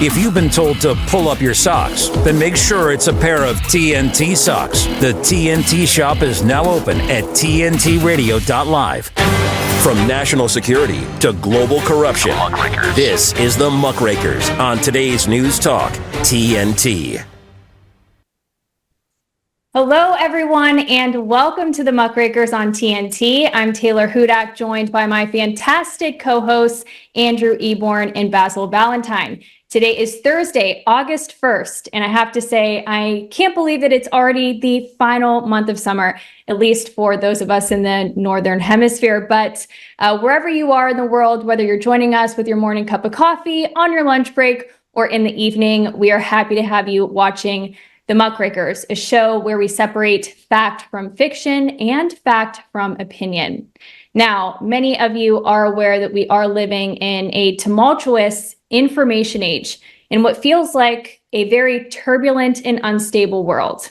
If you've been told to pull up your socks, then make sure it's a pair of TNT socks. The TNT shop is now open at tntradio.live. From national security to global corruption, this is the Muckrakers on today's News Talk, TNT. Hello, everyone, and welcome to the Muckrakers on TNT. I'm Taylor Hudak, joined by my fantastic co-hosts, Andrew Eborn and Basil Valentine. Today is Thursday, August 1st, and I have to say, I can't believe that it's already the final month of summer, at least for those of us in the Northern Hemisphere. But wherever you are in the world, whether you're joining us with your morning cup of coffee, on your lunch break, or in the evening, we are happy to have you watching The Muckrakers, a show where we separate fact from fiction and fact from opinion. Now, many of you are aware that we are living in a tumultuous information age in what feels like a very turbulent and unstable world.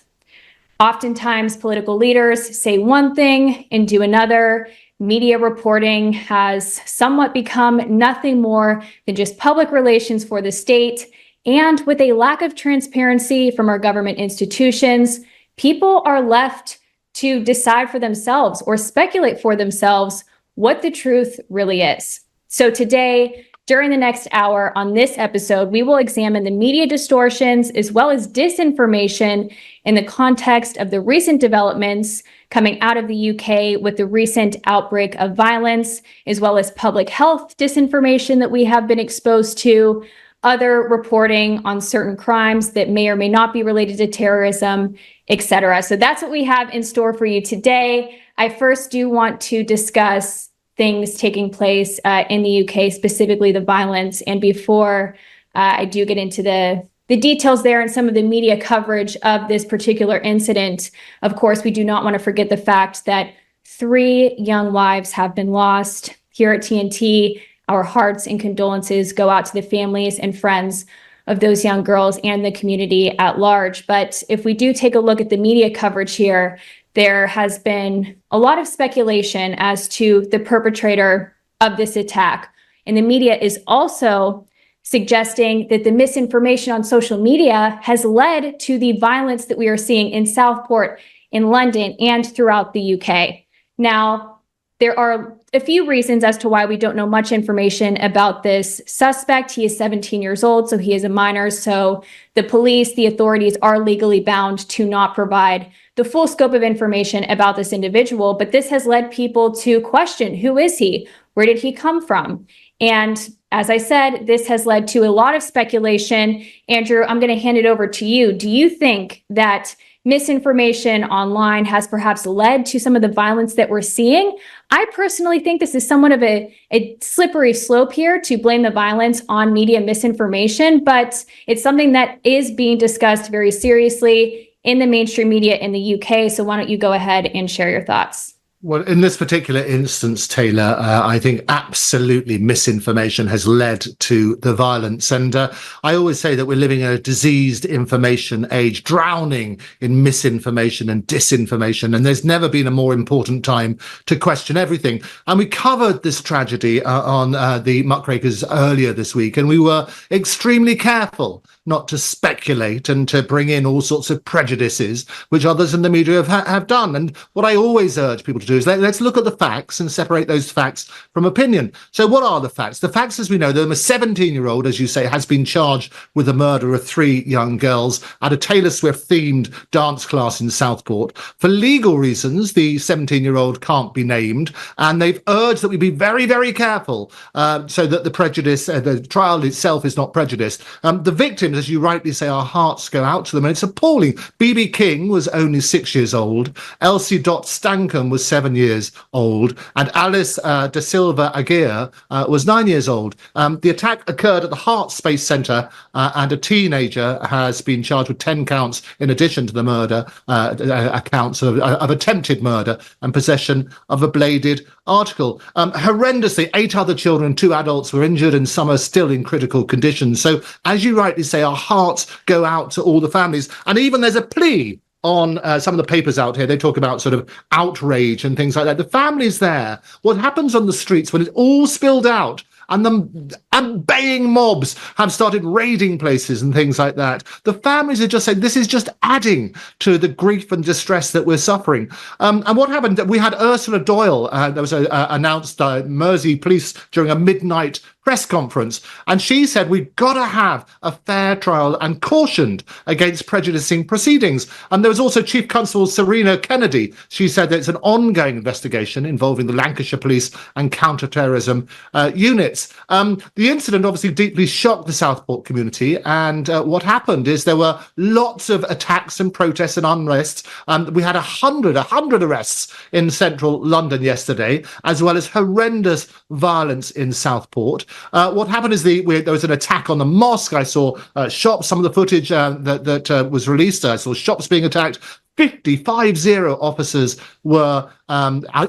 Oftentimes, political leaders say one thing and do another. Media reporting has somewhat become nothing more than just public relations for the state. And with a lack of transparency from our government institutions, people are left to decide for themselves or speculate for themselves what the truth really is. So today, during the next hour on this episode, we will examine the media distortions as well as disinformation in the context of the recent developments coming out of the UK with the recent outbreak of violence, as well as public health disinformation that we have been exposed to, other reporting on certain crimes that may or may not be related to terrorism, etc. So that's what we have in store for you today. I first do want to discuss things taking place in the UK, specifically the violence. And before I do get into the details there and some of the media coverage of this particular incident, of course, we do not want to forget the fact that 3 young lives have been lost. Here at TNT, our hearts and condolences go out to the families and friends of those young girls and the community at large. But if we do take a look at the media coverage here, there has been a lot of speculation as to the perpetrator of this attack. And the media is also suggesting that the misinformation on social media has led to the violence that we are seeing in Southport, in London, and throughout the UK. Now, there are a few reasons as to why we don't know much information about this suspect. He is 17 years old, so he is a minor. So the police, the authorities are legally bound to not provide the full scope of information about this individual. But this has led people to question, who is he? Where did he come from? And as I said, this has led to a lot of speculation. Andrew, I'm going to hand it over to you. Do you think that misinformation online has perhaps led to some of the violence that we're seeing? I personally think this is somewhat of a slippery slope here to blame the violence on media misinformation, but it's something that is being discussed very seriously in the mainstream media in the UK. So why don't you go ahead and share your thoughts? Well, in this particular instance, Taylor, I think absolutely misinformation has led to the violence. And I always say that we're living in a diseased information age, drowning in misinformation and disinformation. And there's never been a more important time to question everything. And we covered this tragedy on the Muckrakers earlier this week, and we were extremely careful not to speculate and to bring in all sorts of prejudices, which others in the media have done. And what I always urge people to do is let's look at the facts and separate those facts from opinion. So what are the facts? The facts, as we know, that a 17-year-old, as you say, has been charged with the murder of 3 young girls at a Taylor Swift-themed dance class in Southport. For legal reasons, the 17-year-old can't be named, and they've urged that we be very, very careful so that the trial itself is not prejudiced. The victims, as you rightly say, our hearts go out to them, and it's appalling. B.B. King was only 6 years old. Elsie Dot Stankham was 7 years old. And Alice Da Silva Aguirre was 9 years old. The attack occurred at the Hart Space Centre, and a teenager has been charged with 10 counts in addition to the murder, accounts of attempted murder and possession of a bladed article. Horrendously, 8 other children, 2 adults were injured, and some are still in critical condition. So, as you rightly say, our hearts go out to all the families. And even there's a plea on some of the papers out here. They talk about sort of outrage and things like that. The families there, what happens on the streets when it's all spilled out and the baying mobs have started raiding places and things like that. The families are just saying this is just adding to the grief and distress that we're suffering. And what happened? We had Ursula Doyle, that was announced Mersey Police during a midnight press conference, and she said we've got to have a fair trial and cautioned against prejudicing proceedings. And there was also Chief Constable Serena Kennedy. She said that it's an ongoing investigation involving the Lancashire Police and counter-terrorism units. The incident obviously deeply shocked the Southport community, and what happened is there were lots of attacks and protests and unrest. We had 100 arrests in central London yesterday, as well as horrendous violence in Southport. What happened is there was an attack on the mosque. I saw shops, some of the footage that was released. I saw shops being attacked. 50 officers were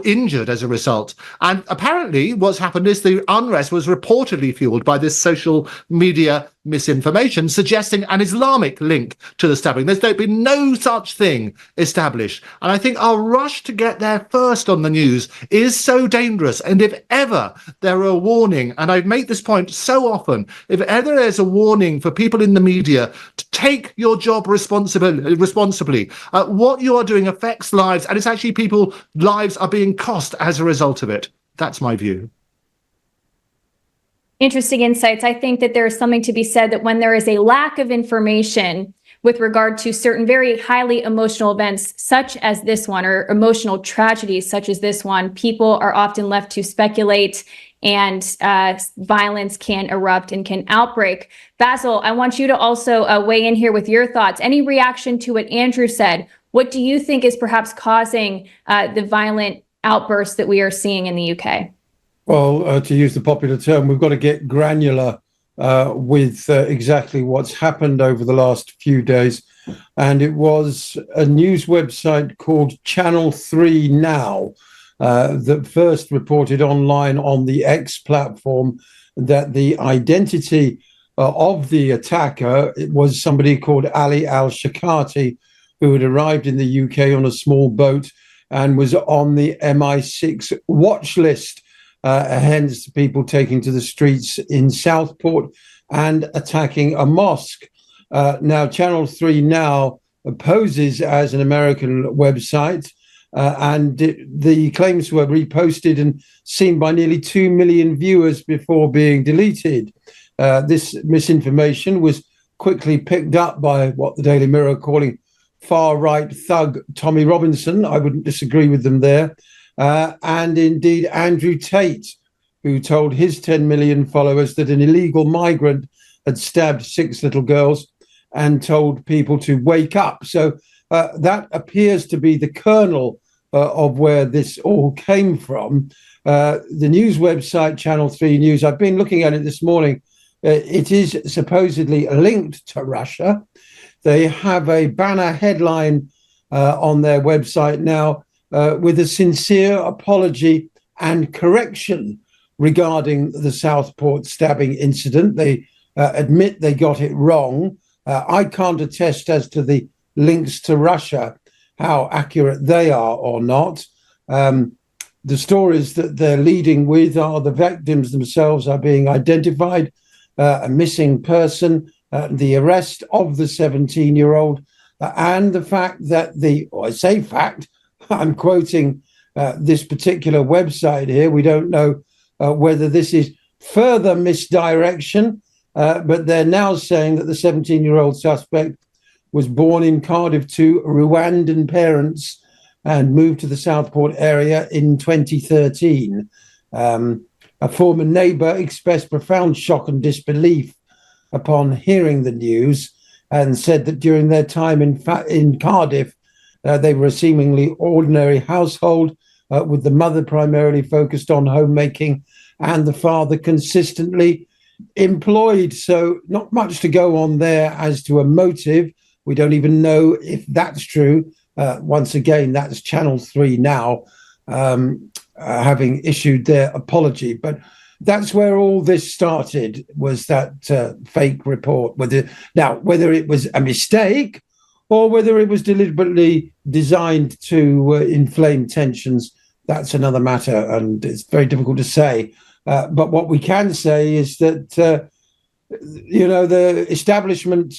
injured as a result. And apparently what's happened is the unrest was reportedly fueled by this social media misinformation suggesting an Islamic link to the stabbing. There's been no such thing established. And I think our rush to get there first on the news is so dangerous. And if ever there are a warning, and I make this point so often, if ever there's a warning for people in the media to take your job responsibly, what you are doing affects lives, and it's actually people's lives are being cost as a result of it. That's my view. Interesting insights. I think that there is something to be said that when there is a lack of information with regard to certain very highly emotional events, such as this one, or emotional tragedies such as this one, people are often left to speculate, and violence can erupt and can outbreak. Basil, I want you to also weigh in here with your thoughts. Any reaction to what Andrew said? What do you think is perhaps causing the violent outbursts that we are seeing in the UK? Well, to use the popular term, we've got to get granular with exactly what's happened over the last few days. And it was a news website called Channel 3 Now that first reported online on the X platform that the identity of the attacker was somebody called Ali al-Shakati, who had arrived in the UK on a small boat and was on the MI6 watch list. Hence people taking to the streets in Southport and attacking a mosque. Now, Channel 3 Now poses as an American website, and the claims were reposted and seen by nearly 2 million viewers before being deleted. This misinformation was quickly picked up by what the Daily Mirror are calling far-right thug Tommy Robinson. I wouldn't disagree with them there. And indeed Andrew Tate, who told his 10 million followers that an illegal migrant had stabbed 6 little girls and told people to wake up. So that appears to be the kernel of where this all came from. The news website, Channel 3 News, I've been looking at it this morning. It is supposedly linked to Russia. They have a banner headline on their website now with a sincere apology and correction regarding the Southport stabbing incident. They admit they got it wrong. I can't attest as to the links to Russia, how accurate they are or not. The stories that they're leading with are the victims themselves are being identified, a missing person, the arrest of the 17-year-old, and the fact that I say fact, I'm quoting this particular website here. We don't know whether this is further misdirection, but they're now saying that the 17-year-old suspect was born in Cardiff to Rwandan parents and moved to the Southport area in 2013. A former neighbour expressed profound shock and disbelief upon hearing the news and said that during their time in Cardiff, they were a seemingly ordinary household, with the mother primarily focused on homemaking and the father consistently employed. So not much to go on there as to a motive. We don't even know if that's true. Once again, that's Channel 3 Now having issued their apology. But that's where all this started, was that fake report. Whether it was a mistake or whether it was deliberately designed to inflame tensions, that's another matter, and it's very difficult to say. But what we can say is that, the establishment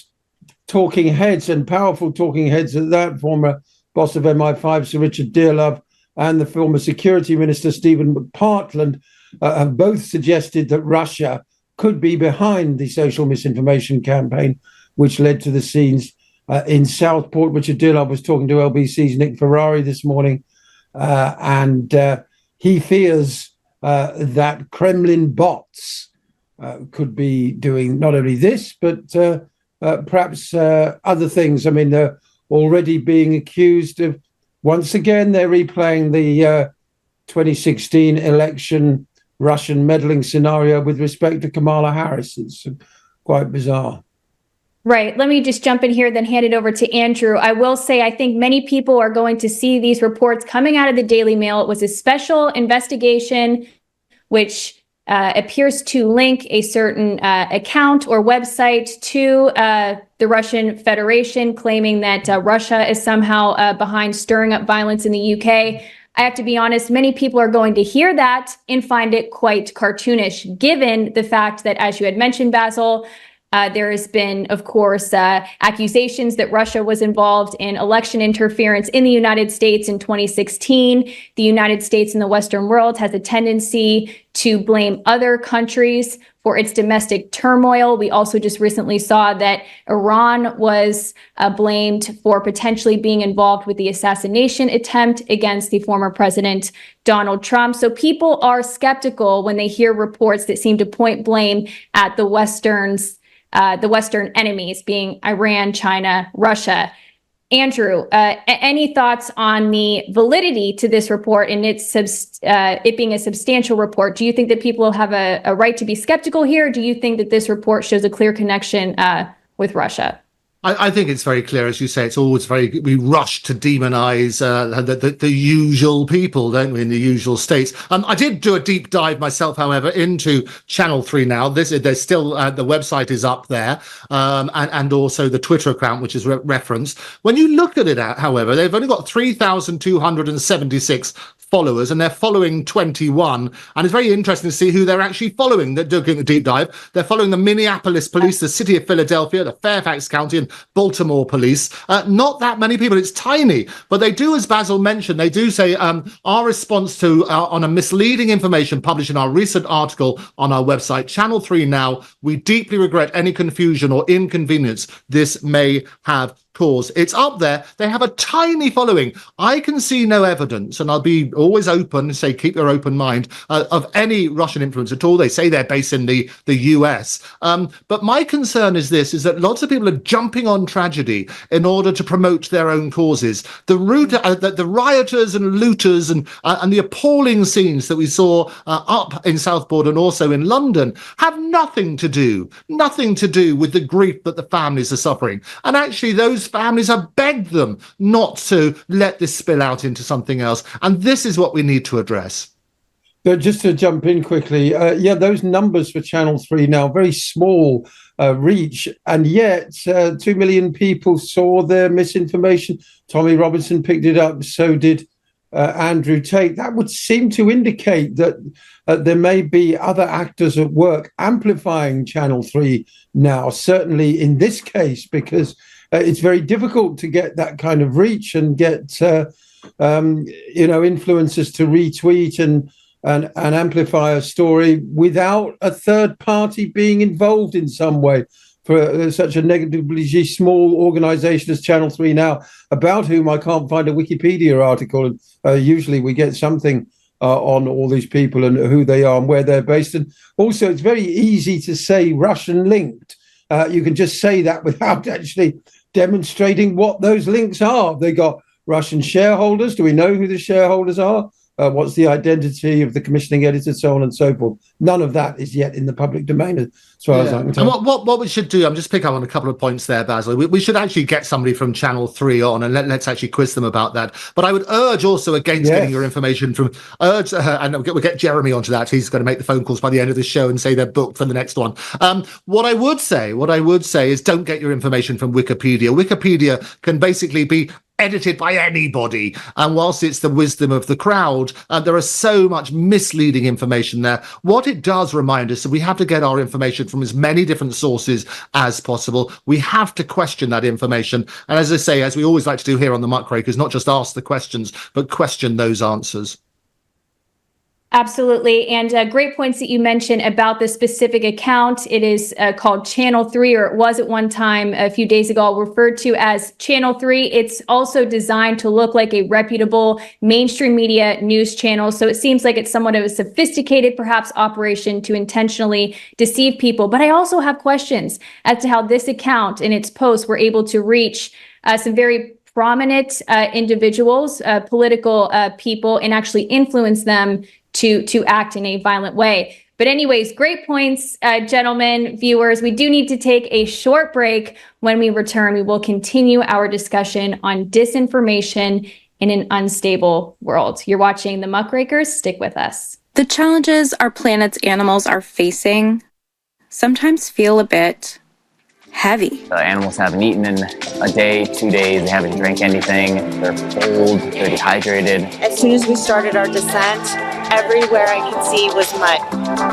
talking heads and powerful talking heads at that, former boss of MI5, Sir Richard Dearlove, and the former security minister, Stephen McPartland, have both suggested that Russia could be behind the social misinformation campaign, which led to the scenes in Southport. Richard Dearlove was talking to LBC's Nick Ferrari this morning, and he fears that Kremlin bots could be doing not only this, but perhaps other things. I mean, they're already being accused of, once again, they're replaying the 2016 election Russian meddling scenario with respect to Kamala Harris. It's quite bizarre. Right. Let me just jump in here, then hand it over to Andrew. I will say, I think many people are going to see these reports coming out of the Daily Mail. It was a special investigation which appears to link a certain account or website to the Russian Federation, claiming that Russia is somehow behind stirring up violence in the UK. I have to be honest, many people are going to hear that and find it quite cartoonish, given the fact that, as you had mentioned, Basil, there has been, of course, accusations that Russia was involved in election interference in the United States in 2016. The United States and the Western world has a tendency to blame other countries for its domestic turmoil. We also just recently saw that Iran was blamed for potentially being involved with the assassination attempt against the former president, Donald Trump. So people are skeptical when they hear reports that seem to point blame at the Western enemies, being Iran, China, Russia. Andrew, any thoughts on the validity to this report and it being a substantial report? Do you think that people have a right to be skeptical here? Or do you think that this report shows a clear connection with Russia? I think it's very clear, as you say. It's always we rush to demonize the usual people, don't we, in the usual states. I did do a deep dive myself, however, into Channel 3 now. There's still the website is up there, and also the Twitter account, which is referenced. When you look at it, however, they've only got 3,276 followers, and they're following 21. And it's very interesting to see who they're actually following. They're doing a deep dive. They're following the Minneapolis police, the city of Philadelphia, the Fairfax County, and Baltimore police. Not that many people. It's tiny. But they do, as Basil mentioned, they do say our response to on a misleading information published in our recent article on our website, Channel 3 Now, we deeply regret any confusion or inconvenience this may have caused. It's up there. They have a tiny following. I can see no evidence, and I'll be always open, say keep your open mind, of any Russian influence at all. They say they're based in the US. But my concern is this, is that lots of people are jumping on tragedy in order to promote their own causes. The rioters and looters and the appalling scenes that we saw up in Southport and also in London have nothing to do with the grief that the families are suffering. And actually those families have begged them not to let this spill out into something else. And this is what we need to address. But just to jump in quickly, those numbers for Channel 3 now, very small reach, and yet 2 million people saw their misinformation. Tommy Robinson picked it up, so did Andrew Tate. That would seem to indicate that there may be other actors at work amplifying Channel 3 now, certainly in this case, because it's very difficult to get that kind of reach and get influencers to retweet and amplify a story without a third party being involved in some way. For such a negatively small organization as Channel 3 Now, about whom I can't find a Wikipedia article. Usually we get something on all these people and who they are and where they're based. And also, it's very easy to say Russian linked. You can just say that without actually demonstrating what those links are. They got Russian shareholders. Do we know who the shareholders are? What's the identity of the commissioning editor, so on and so forth? None of that is yet in the public domain, as far as I can tell. And what we should do, I'm just picking up on a couple of points there, Basil. We should actually get somebody from Channel 3 on and let's actually quiz them about that. But I would urge also against getting your information from, and we'll get Jeremy onto that. He's going to make the phone calls by the end of the show and say they're booked for the next one. What I would say is don't get your information from Wikipedia. Wikipedia can basically be edited by anybody. And whilst it's the wisdom of the crowd, there is so much misleading information there. What it does remind us that we have to get our information from as many different sources as possible. We have to question that information. And as I say, as we always like to do here on the Muckrakers, not just ask the questions, but question those answers. Absolutely. And great points that you mentioned about the specific account. It is called Channel 3, or it was at one time a few days ago referred to as Channel 3. It's also designed to look like a reputable mainstream media news channel. So it seems like it's somewhat of a sophisticated, perhaps, operation to intentionally deceive people. But I also have questions as to how this account and its posts were able to reach some very prominent individuals, political people, and actually influence them to act in a violent way. But anyways, great points, gentlemen, viewers. We do need to take a short break. When we return, we will continue our discussion on disinformation in an unstable world. You're watching The Muckrakers. Stick with us. The challenges our planet's animals are facing sometimes feel a bit heavy. The animals haven't eaten in a day, 2 days, they haven't drank anything, they're cold, they're dehydrated. As soon as we started our descent, everywhere I could see was mud,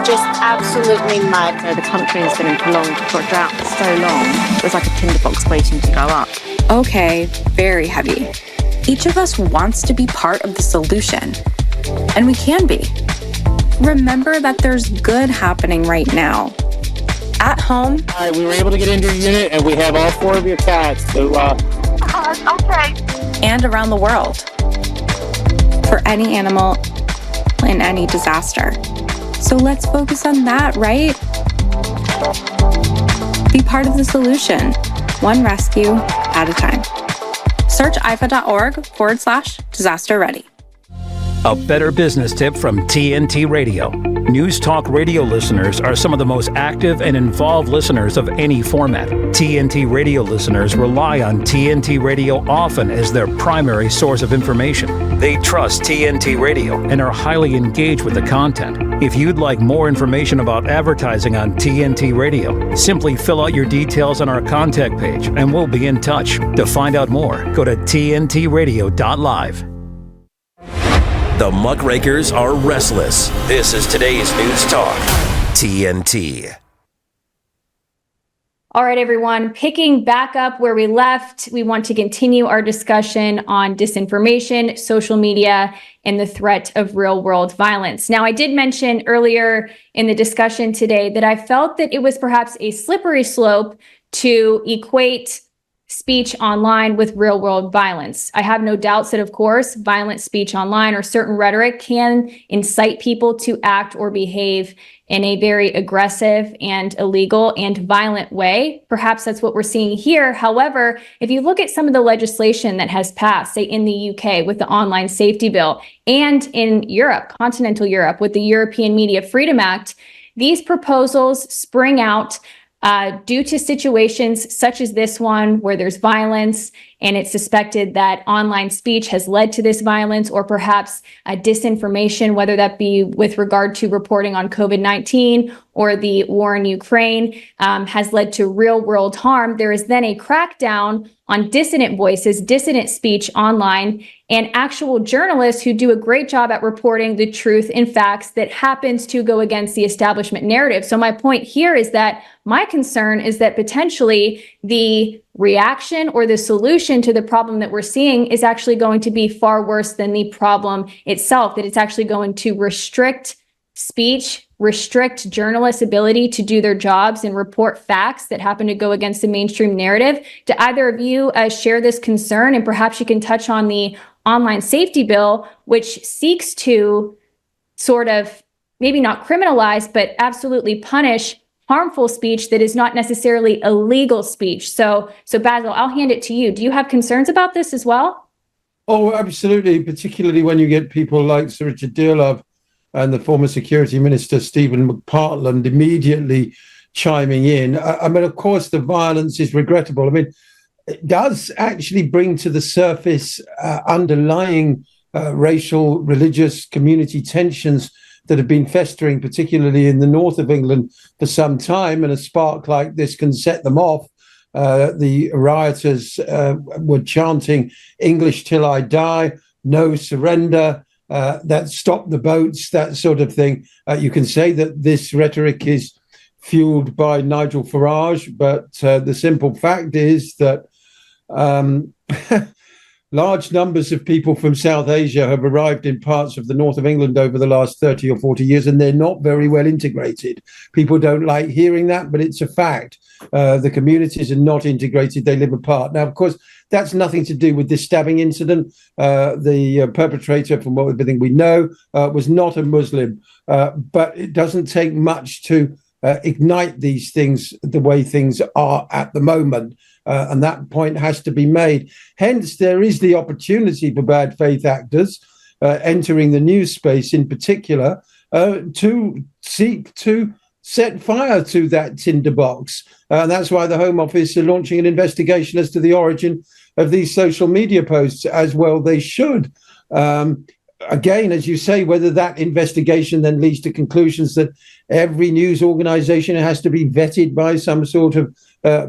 just absolutely mud. The country has been in prolonged drought for so long, it was like a tinderbox waiting to go up. Okay, very heavy. Each of us wants to be part of the solution, and we can be. Remember that there's good happening right now. At home. All right, we were able to get into your unit, and we have all 4 of your cats. So, Okay. And around the world. For any animal in any disaster. So let's focus on that, right? Be part of the solution, one rescue at a time. Search ifa.org/disaster ready. A better business tip from TNT Radio. News Talk Radio listeners are some of the most active and involved listeners of any format. TNT Radio listeners rely on TNT Radio often as their primary source of information. They trust TNT Radio and are highly engaged with the content. If you'd like more information about advertising on TNT Radio, simply fill out your details on our contact page and we'll be in touch. To find out more, go to tntradio.live. The Muckrakers are restless. This is today's News Talk, TNT. All right, everyone, picking back up where we left, we want to continue our discussion on disinformation, social media, and the threat of real-world violence. Now, I did mention earlier in the discussion today that I felt that it was perhaps a slippery slope to equate speech online with real-world violence. I have no doubts that, of course, violent speech online or certain rhetoric can incite people to act or behave in a very aggressive and illegal and violent way. Perhaps that's what we're seeing here. However, if you look at some of the legislation that has passed, say in the UK with the Online Safety Bill, and in Europe, continental Europe, with the European Media Freedom Act, these proposals spring out due to situations such as this one where there's violence and it's suspected that online speech has led to this violence, or perhaps disinformation, whether that be with regard to reporting on COVID-19 or the war in Ukraine, has led to real world harm. There is then a crackdown on dissident voices, dissident speech online, and actual journalists who do a great job at reporting the truth and facts that happens to go against the establishment narrative. So my point here is that my concern is that potentially the reaction or the solution to the problem that we're seeing is actually going to be far worse than the problem itself, that it's actually going to restrict speech, restrict journalists' ability to do their jobs and report facts that happen to go against the mainstream narrative. Do either of you share this concern? And perhaps you can touch on the Online Safety Bill, which seeks to sort of maybe not criminalize, but absolutely punish harmful speech that is not necessarily illegal speech. So Basil, I'll hand it to you. Do you have concerns about this as well? Oh, absolutely, particularly when you get people like Sir Richard Dearlove and the former Security Minister, Stephen McPartland, immediately chiming in. I mean, of course, the violence is regrettable. I mean, it does actually bring to the surface underlying racial, religious, community tensions that have been festering, particularly in the north of England, for some time. And a spark like this can set them off. The rioters were chanting "English till I die," "No surrender," that "stop the boats," that sort of thing. You can say that this rhetoric is fueled by Nigel Farage, but the simple fact is that large numbers of people from South Asia have arrived in parts of the north of England over the last 30 or 40 years, and they're not very well integrated. People don't like hearing that, but it's a fact. The communities are not integrated. They live apart. Now, of course, that's nothing to do with this stabbing incident. The perpetrator, from everything we know, was not a Muslim. But it doesn't take much to ignite these things the way things are at the moment. And that point has to be made. Hence, there is the opportunity for bad faith actors entering the news space in particular to seek to set fire to that tinderbox. And that's why the Home Office are launching an investigation as to the origin of these social media posts, as well they should. Again, as you say, whether that investigation then leads to conclusions that every news organization has to be vetted by some sort of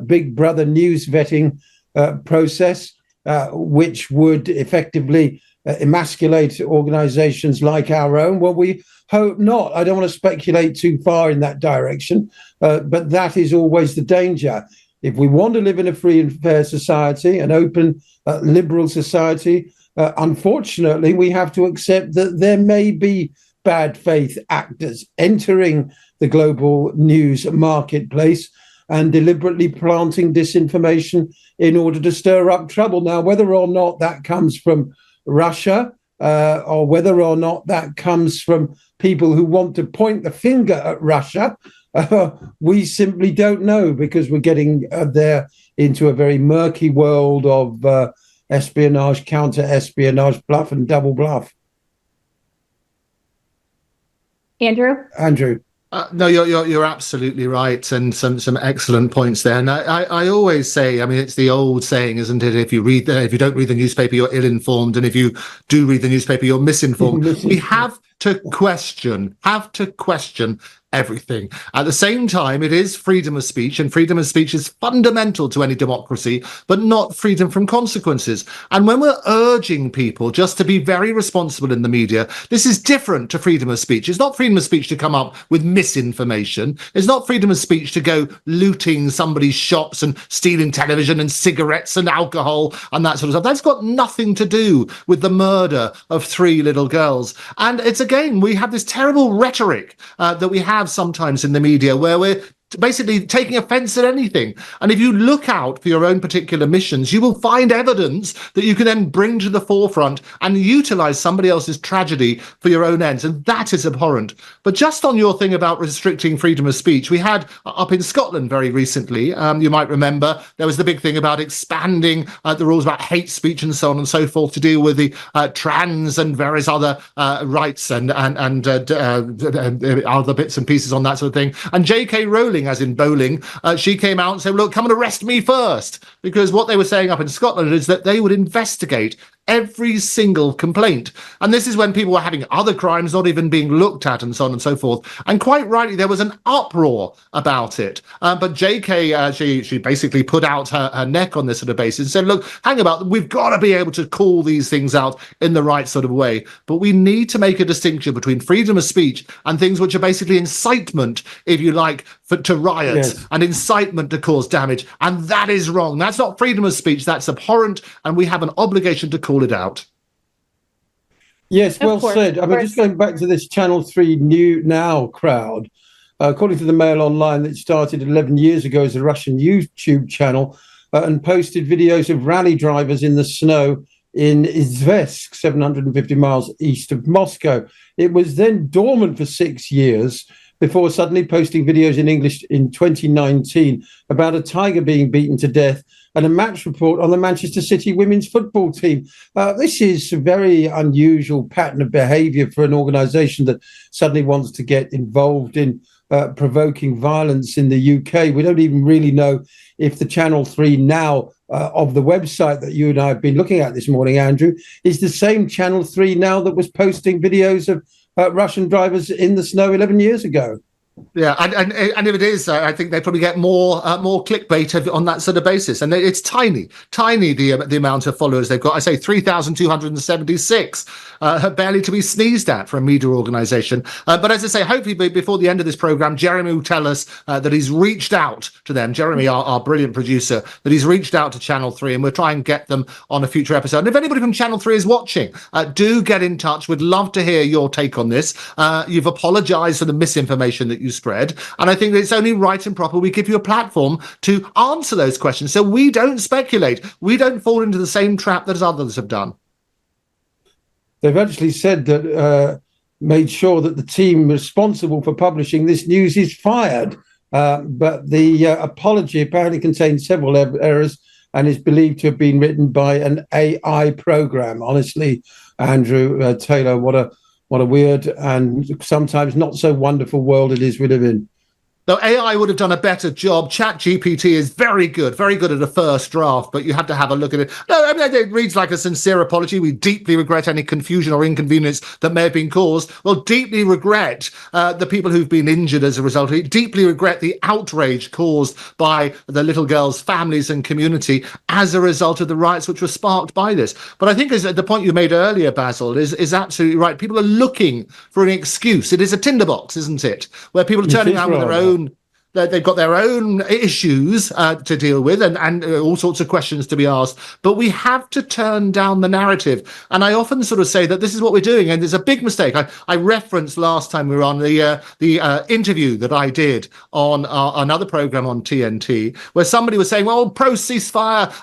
big brother news vetting process, which would effectively emasculate organizations like our own. Well, we hope not. I don't want to speculate too far in that direction, but that is always the danger. If we want to live in a free and fair society, an open, liberal society, unfortunately, we have to accept that there may be bad faith actors entering the global news marketplace and deliberately planting disinformation in order to stir up trouble. Now, whether or not that comes from Russia or whether or not that comes from people who want to point the finger at Russia, we simply don't know, because we're getting there into a very murky world of espionage, counter-espionage, bluff and double bluff. Andrew? No, you're absolutely right, and some excellent points there. And I always say, I mean, it's the old saying, isn't it? If you don't read the newspaper, you're ill-informed, and if you do read the newspaper, you're misinformed. We have to question everything. At the same time, it is freedom of speech, and freedom of speech is fundamental to any democracy, but not freedom from consequences. And when we're urging people just to be very responsible in the media, this is different to freedom of speech. It's not freedom of speech to come up with misinformation. It's not freedom of speech to go looting somebody's shops and stealing television and cigarettes and alcohol and that sort of stuff. That's got nothing to do with the murder of 3 little girls. And it's, again, we have this terrible rhetoric that we have sometimes in the media where we're basically taking offense at anything. And if you look out for your own particular missions, you will find evidence that you can then bring to the forefront and utilize somebody else's tragedy for your own ends. And that is abhorrent. But just on your thing about restricting freedom of speech, we had up in Scotland very recently, you might remember, there was the big thing about expanding the rules about hate speech and so on and so forth to deal with the trans and various other rights and other bits and pieces on that sort of thing. And J.K. Rowling, as in bowling, she came out and said, look, come and arrest me first, because what they were saying up in Scotland is that they would investigate every single complaint. And this is when people were having other crimes not even being looked at and so on and so forth. And quite rightly, there was an uproar about it. But JK, she basically put out her neck on this sort of basis and said, look, hang about, we've got to be able to call these things out in the right sort of way. But we need to make a distinction between freedom of speech and things which are basically incitement, if you like, to riot, yes, and incitement to cause damage. And that is wrong. That's not freedom of speech. That's abhorrent. And we have an obligation to call it out. Yes, well said. I mean, just going back to this Channel 3 New Now crowd, according to the Mail Online, that started 11 years ago as a Russian YouTube channel and posted videos of rally drivers in the snow in Izhevsk, 750 miles east of Moscow. It was then dormant for 6 years before suddenly posting videos in English in 2019 about a tiger being beaten to death and a match report on the Manchester City women's football team. This is a very unusual pattern of behaviour for an organisation that suddenly wants to get involved in provoking violence in the UK. We don't even really know if the Channel 3 Now of the website that you and I have been looking at this morning, Andrew, is the same Channel 3 Now that was posting videos of Russian drivers in the snow 11 years ago. Yeah, and if it is, I think they probably get more clickbait on that sort of basis, and it's tiny the amount of followers they've got. I say 3,276, barely to be sneezed at for a media organisation. But as I say, hopefully before the end of this programme, Jeremy will tell us that he's reached out to them. Jeremy, our brilliant producer, that he's reached out to Channel 3, and we'll try and get them on a future episode. And if anybody from Channel 3 is watching, do get in touch. We'd love to hear your take on this. You've apologised for the misinformation that you spread, and I think that it's only right and proper we give you a platform to answer those questions so we don't speculate, we don't fall into the same trap that others have done. They've actually said that made sure that the team responsible for publishing this news is fired, but the apology apparently contains several errors and is believed to have been written by an AI program. Honestly, Andrew, Taylor, what a weird and sometimes not so wonderful world it is we live in. Though AI would have done a better job. ChatGPT is very good at a first draft, but you have to have a look at it. No, I mean, it reads like a sincere apology. We deeply regret any confusion or inconvenience that may have been caused. We'll deeply regret the people who've been injured as a result of it. Deeply regret the outrage caused by the little girls' families and community as a result of the riots which were sparked by this. But I think as the point you made earlier, Basil, is absolutely right. People are looking for an excuse. It is a tinderbox, isn't it? Where people are turning around with their own. They've got their own issues to deal with and all sorts of questions to be asked. But we have to turn down the narrative. And I often sort of say that this is what we're doing. And there's a big mistake. I referenced last time we were on the interview that I did on another program on TNT, where somebody was saying, well, pro-ceasefire,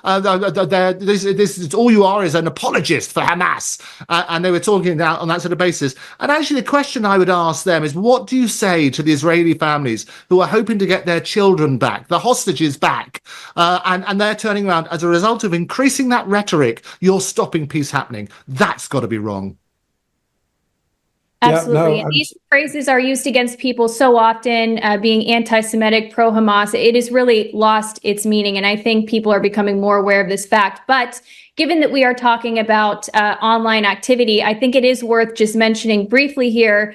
this is all you are is an apologist for Hamas. And they were talking on that sort of basis. And actually, the question I would ask them is, what do you say to the Israeli families who are hoping to get their children back, the hostages back, and they're turning around as a result of increasing that rhetoric? You're stopping peace happening. That's got to be wrong. Absolutely. Yeah, no, these phrases are used against people so often, being anti-Semitic, pro-Hamas. It has really lost its meaning. And I think people are becoming more aware of this fact. But given that we are talking about online activity, I think it is worth just mentioning briefly here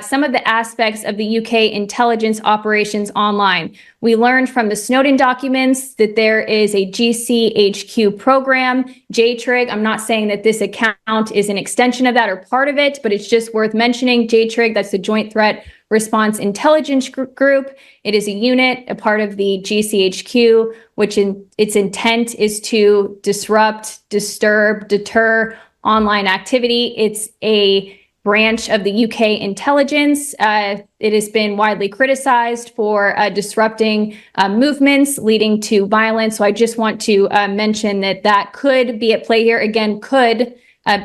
some of the aspects of the UK intelligence operations online. We learned from the Snowden documents that there is a GCHQ program, JTRIG. I'm not saying that this account is an extension of that or part of it, but it's just worth mentioning. JTRIG, that's the Joint Threat Response Intelligence Group. It is a unit, a part of the GCHQ, which its intent is to disrupt, disturb, deter online activity. It's a branch of the UK intelligence. It has been widely criticized for disrupting movements leading to violence. So I just want to mention that could be at play here. Again, could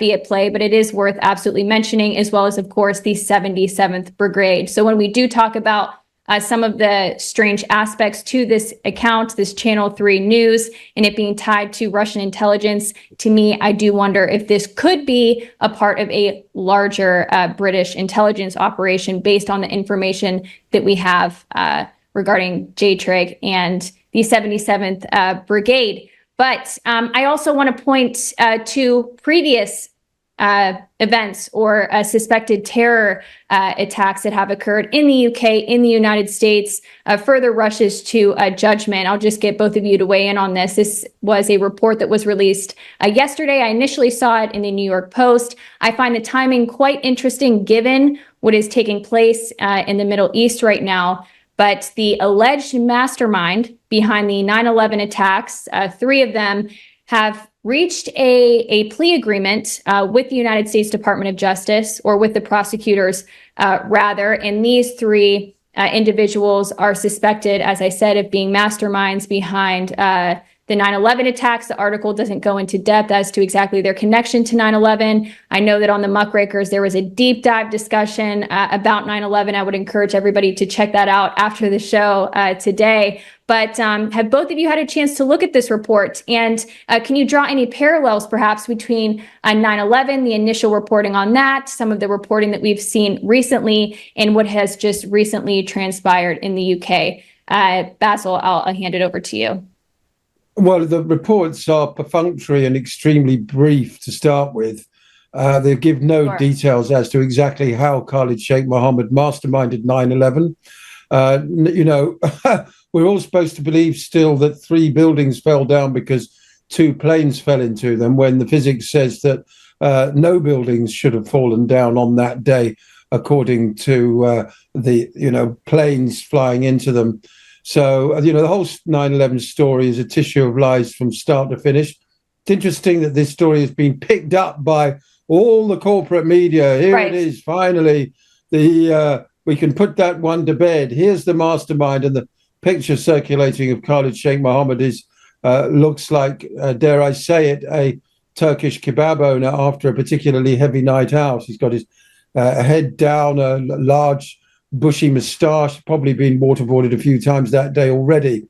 be at play, but it is worth absolutely mentioning, as well as, of course, the 77th Brigade. So when we do talk about some of the strange aspects to this account, this Channel 3 news, and it being tied to Russian intelligence, to me, I do wonder if this could be a part of a larger British intelligence operation based on the information that we have regarding JTRIG and the 77th Brigade. But I also want to point to previous events or suspected terror attacks that have occurred in the UK, in the United States, further rushes to judgment. I'll just get both of you to weigh in on this. This was a report that was released yesterday. I initially saw it in the New York Post. I find the timing quite interesting given what is taking place in the Middle East right now. But the alleged mastermind behind the 9/11 attacks, three of them have reached a plea agreement with the United States Department of Justice, or with the prosecutors, rather. And these three individuals are suspected, as I said, of being masterminds behind the 9/11 attacks. The article doesn't go into depth as to exactly their connection to 9/11. I know that on the Muckrakers, there was a deep dive discussion about 9/11. I would encourage everybody to check that out after the show today. But have both of you had a chance to look at this report? And can you draw any parallels perhaps between 9/11, the initial reporting on that, some of the reporting that we've seen recently, and what has just recently transpired in the UK? Basil, I'll hand it over to you. Well, the reports are perfunctory and extremely brief to start with. They give no details as to exactly how Khalid Sheikh Mohammed masterminded 9/11. We're all supposed to believe still that 3 buildings fell down because 2 planes fell into them, when the physics says that no buildings should have fallen down on that day, according to the planes flying into them. So the whole 9/11 story is a tissue of lies from start to finish. It's interesting that this story has been picked up by all the corporate media. Here it is, finally. We can put that one to bed. Here's the mastermind, and the picture circulating of Khalid Sheikh Mohammed looks like, dare I say it, a Turkish kebab owner after a particularly heavy night out. He's got his head down, a large bushy moustache, probably been waterboarded a few times that day already.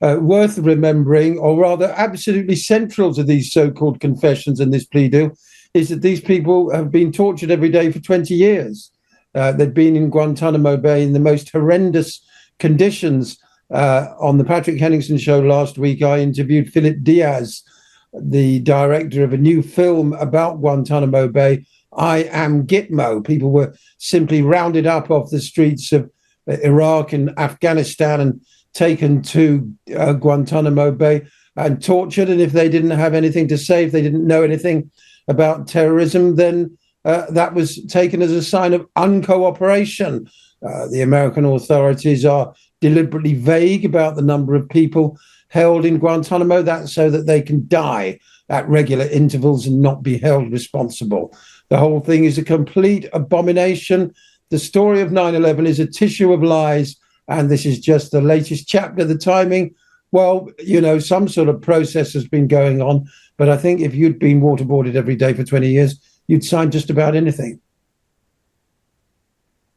Worth remembering, or rather absolutely central to these so-called confessions and this plea deal, is that these people have been tortured every day for 20 years. They've been in Guantanamo Bay in the most horrendous conditions. On the Patrick Henningsen show last week, I interviewed Philip Diaz, the director of a new film about Guantanamo Bay, I Am Gitmo. People were simply rounded up off the streets of Iraq and Afghanistan and taken to Guantanamo Bay and tortured. And if they didn't have anything to say, if they didn't know anything about terrorism, then that was taken as a sign of uncooperation. The American authorities are deliberately vague about the number of people held in Guantanamo, that's so that they can die at regular intervals and not be held responsible. The whole thing is a complete abomination. The story of 9/11 is a tissue of lies, and this is just the latest chapter. The timing, well, some sort of process has been going on, but I think if you'd been waterboarded every day for 20 years, you'd sign just about anything.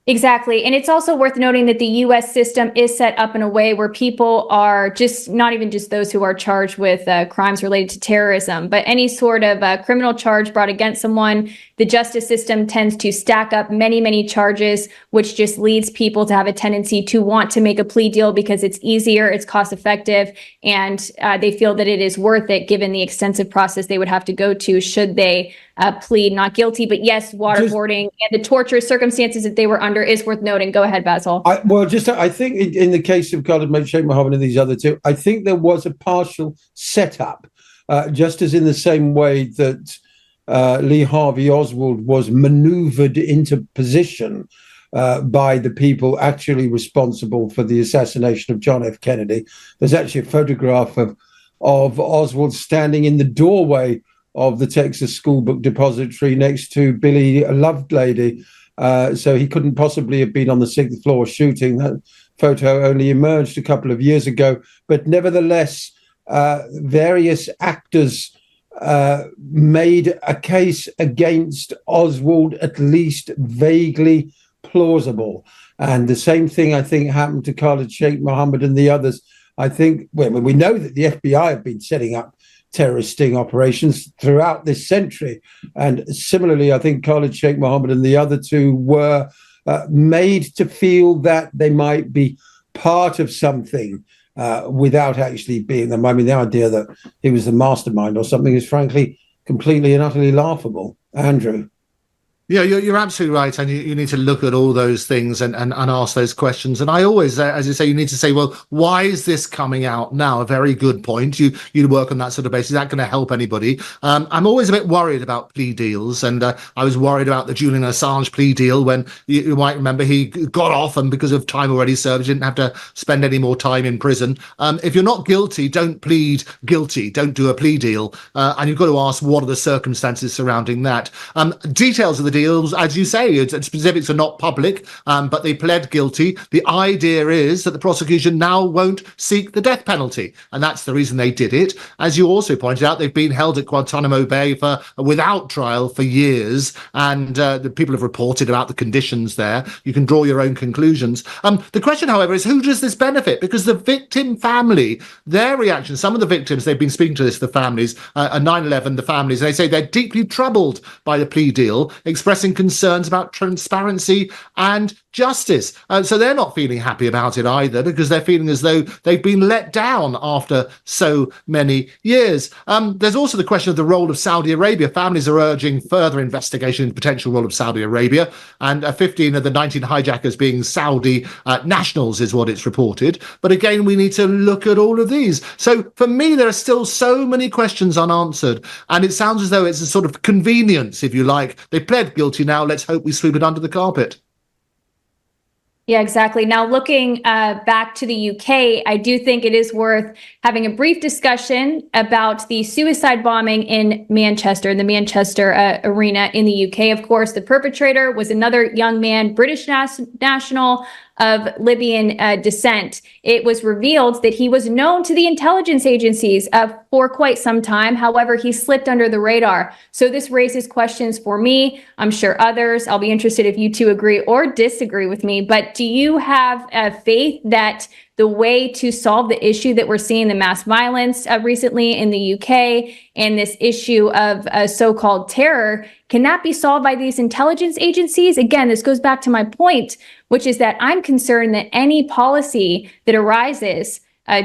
Exactly. And it's also worth noting that the U.S. system is set up in a way where people are just not even just those who are charged with crimes related to terrorism, but any sort of criminal charge brought against someone. The justice system tends to stack up many, many charges, which just leads people to have a tendency to want to make a plea deal because it's easier, it's cost effective, and they feel that it is worth it given the extensive process they would have to go to should they plead not guilty. But yes, waterboarding and the torturous circumstances that they were under is worth noting. Go ahead, Basil. I think in the case of Khalid Sheikh Mohammed and these other 2, I think there was a partial setup, just as in the same way that Lee Harvey Oswald was maneuvered into position by the people actually responsible for the assassination of John F. Kennedy. There's actually a photograph of Oswald standing in the doorway of the Texas School Book Depository next to Billy Lovelady. So he couldn't possibly have been on the 6th floor shooting. That photo only emerged a couple of years ago. But nevertheless, various actors made a case against Oswald, at least vaguely plausible. And the same thing, I think, happened to Khalid Sheikh Mohammed and the others. I think, well, we know that the FBI have been setting up terrorist sting operations throughout this century. And similarly, I think Khalid Sheikh Mohammed and the other 2 were made to feel that they might be part of something without actually being them. I mean, the idea that he was the mastermind or something is frankly completely and utterly laughable. Andrew. Yeah, you're absolutely right. And you need to look at all those things and ask those questions. And I always, as you say, you need to say, well, why is this coming out now? A very good point. You work on that sort of basis. Is that going to help anybody? I'm always a bit worried about plea deals. And I was worried about the Julian Assange plea deal when you might remember he got off and because of time already served, didn't have to spend any more time in prison. If you're not guilty, don't plead guilty. Don't do a plea deal. And you've got to ask, what are the circumstances surrounding that? Details of the deals, as you say, specifics are not public, but they pled guilty. The idea is that the prosecution now won't seek the death penalty, and that's the reason they did it. As you also pointed out, they've been held at Guantanamo Bay without trial for years, and the people have reported about the conditions there. You can draw your own conclusions. The question, however, is who does this benefit? Because the victim family, their reaction, some of the victims, they've been speaking to this, the families, 9/11, the families, they say they're deeply troubled by the plea deal, expressing concerns about transparency and justice. So they're not feeling happy about it either, because they're feeling as though they've been let down after so many years. There's also the question of the role of Saudi Arabia. Families are urging further investigation into the potential role of Saudi Arabia, and 15 of the 19 hijackers being Saudi nationals is what it's reported. But again, we need to look at all of these. So for me, there are still so many questions unanswered, and it sounds as though it's a sort of convenience, if you like. They pled guilty, now let's hope we sweep it under the carpet. Yeah, exactly. Now, looking back to the UK, I do think it is worth having a brief discussion about the suicide bombing in Manchester, in the Manchester arena in the UK. Of course, the perpetrator was another young man, British national of Libyan descent. It was revealed that he was known to the intelligence agencies for quite some time. However, he slipped under the radar. So this raises questions for me. I'm sure others. I'll be interested if you two agree or disagree with me. But do you have faith that the way to solve the issue that we're seeing, the mass violence recently in the UK, and this issue of so-called terror, can that be solved by these intelligence agencies? Again, this goes back to my point, which is that I'm concerned that any policy that arises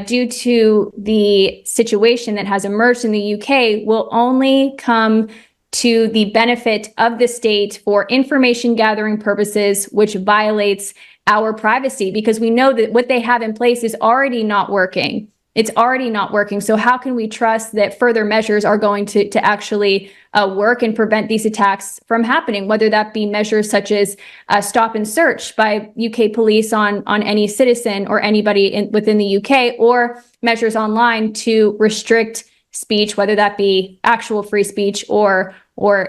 due to the situation that has emerged in the UK will only come to the benefit of the state for information gathering purposes, which violates our privacy, because we know that what they have in place is already not working. It's already not working. So how can we trust that further measures are going to actually work and prevent these attacks from happening, whether that be measures such as stop and search by UK police on any citizen or anybody within the UK, or measures online to restrict speech, whether that be actual free speech or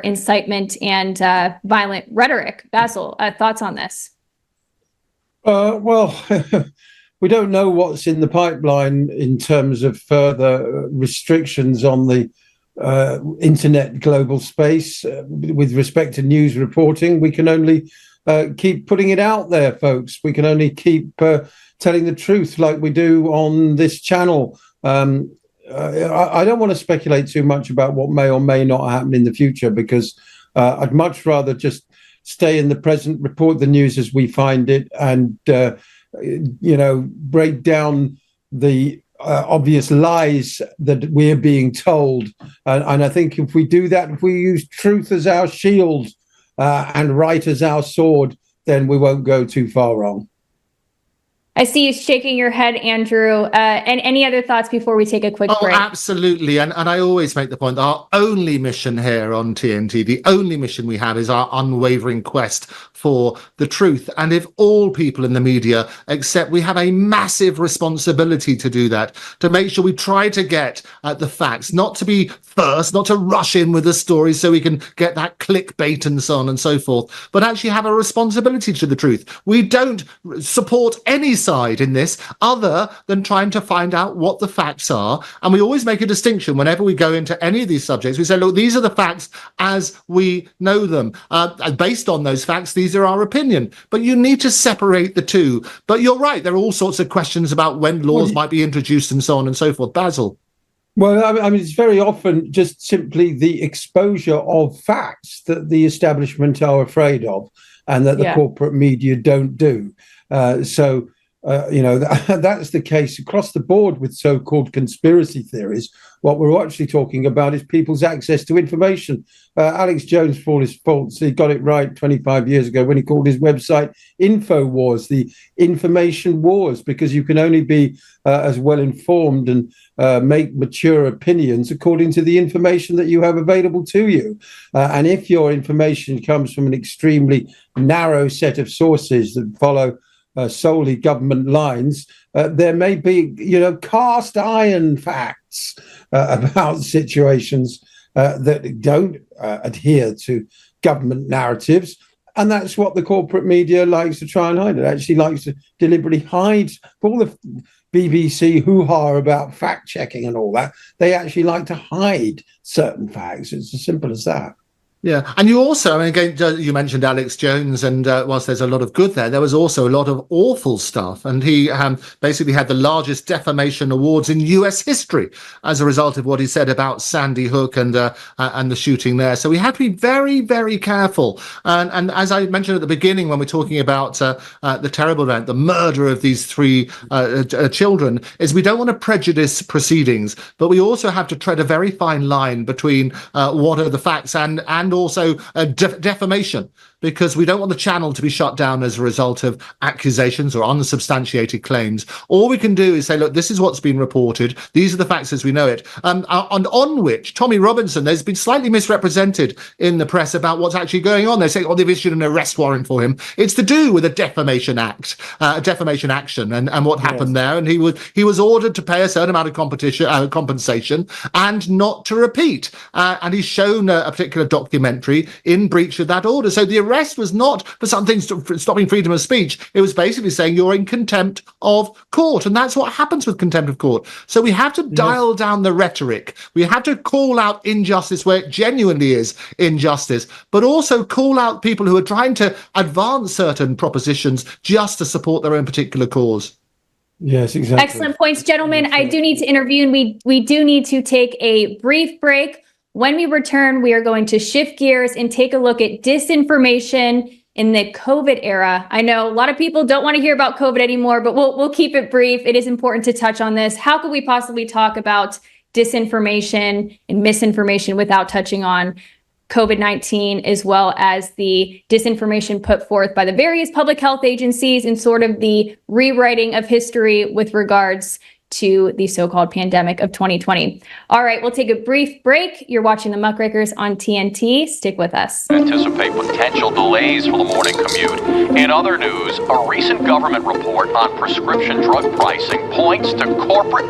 incitement and violent rhetoric. Basil, thoughts on this? Well, we don't know what's in the pipeline in terms of further restrictions on the internet global space with respect to news reporting. We can only keep putting it out there, folks. We can only keep telling the truth like we do on this channel. I don't want to speculate too much about what may or may not happen in the future, because I'd much rather just stay in the present, report the news as we find it, and break down the obvious lies that we're being told. And I think if we do that, if we use truth as our shield and right as our sword, then we won't go too far wrong. I see you shaking your head, Andrew. And any other thoughts before we take a quick break? Absolutely. And I always make the point that our only mission here on TNT, the only mission we have, is our unwavering quest for the truth. And if all people in the media accept, we have a massive responsibility to do that, to make sure we try to get at the facts, not to be first, not to rush in with the story so we can get that clickbait and so on and so forth, but actually have a responsibility to the truth. We don't support any side in this other than trying to find out what the facts are. And we always make a distinction whenever we go into any of these subjects. We say, look, these are the facts as we know them. Based on those facts, these are our opinion. But you need to separate the two. But you're right, there are all sorts of questions about when laws might be introduced and so on and so forth. Basil? Well, I mean, it's very often just simply the exposure of facts that the establishment are afraid of and that the corporate media don't do. That's the case across the board with so-called conspiracy theories. What we're actually talking about is people's access to information. Alex Jones, for all his faults, he got it right 25 years ago when he called his website InfoWars, the information wars, because you can only be as well informed and make mature opinions according to the information that you have available to you. And if your information comes from an extremely narrow set of sources that follow solely government lines, there may be, cast iron facts about situations that don't adhere to government narratives. And that's what the corporate media likes to try and hide. It actually likes to deliberately hide all the BBC hoo-ha about fact-checking and all that. They actually like to hide certain facts. It's as simple as that. Yeah, and you also, I mean, again, you mentioned Alex Jones, and whilst there's a lot of good there was also a lot of awful stuff. And he basically had the largest defamation awards in US history as a result of what he said about Sandy Hook and the shooting there. So we have to be very, very careful. And as I mentioned at the beginning, when we're talking about the terrible event, the murder of these three children, is we don't want to prejudice proceedings, but we also have to tread a very fine line between what are the facts and also defamation, because we don't want the channel to be shut down as a result of accusations or unsubstantiated claims. All we can do is say, look, this is what's been reported. These are the facts as we know it. And on which Tommy Robinson has been slightly misrepresented in the press about what's actually going on. They say, oh, they've issued an arrest warrant for him. It's to do with a defamation act, defamation action, and what happened there. And he was ordered to pay a certain amount of compensation and not to repeat. And he's shown a particular documentary in breach of that order. So the arrest was not for something stopping freedom of speech. It was basically saying you're in contempt of court. And that's what happens with contempt of court. So we have to dial down the rhetoric. We have to call out injustice where it genuinely is injustice, but also call out people who are trying to advance certain propositions just to support their own particular cause. Yes, exactly. Excellent points, gentlemen. I do need to intervene. We do need to take a brief break. When we return, we are going to shift gears and take a look at disinformation in the COVID era. I know a lot of people don't want to hear about COVID anymore, but we'll keep it brief. It is important to touch on this. How could we possibly talk about disinformation and misinformation without touching on COVID-19, as well as the disinformation put forth by the various public health agencies and sort of the rewriting of history with regards to the so-called pandemic of 2020. All right, we'll take a brief break. You're watching the Muckrakers on TNT. Stick with us. Anticipate potential delays for the morning commute. In other news, a recent government report on prescription drug pricing points to corporate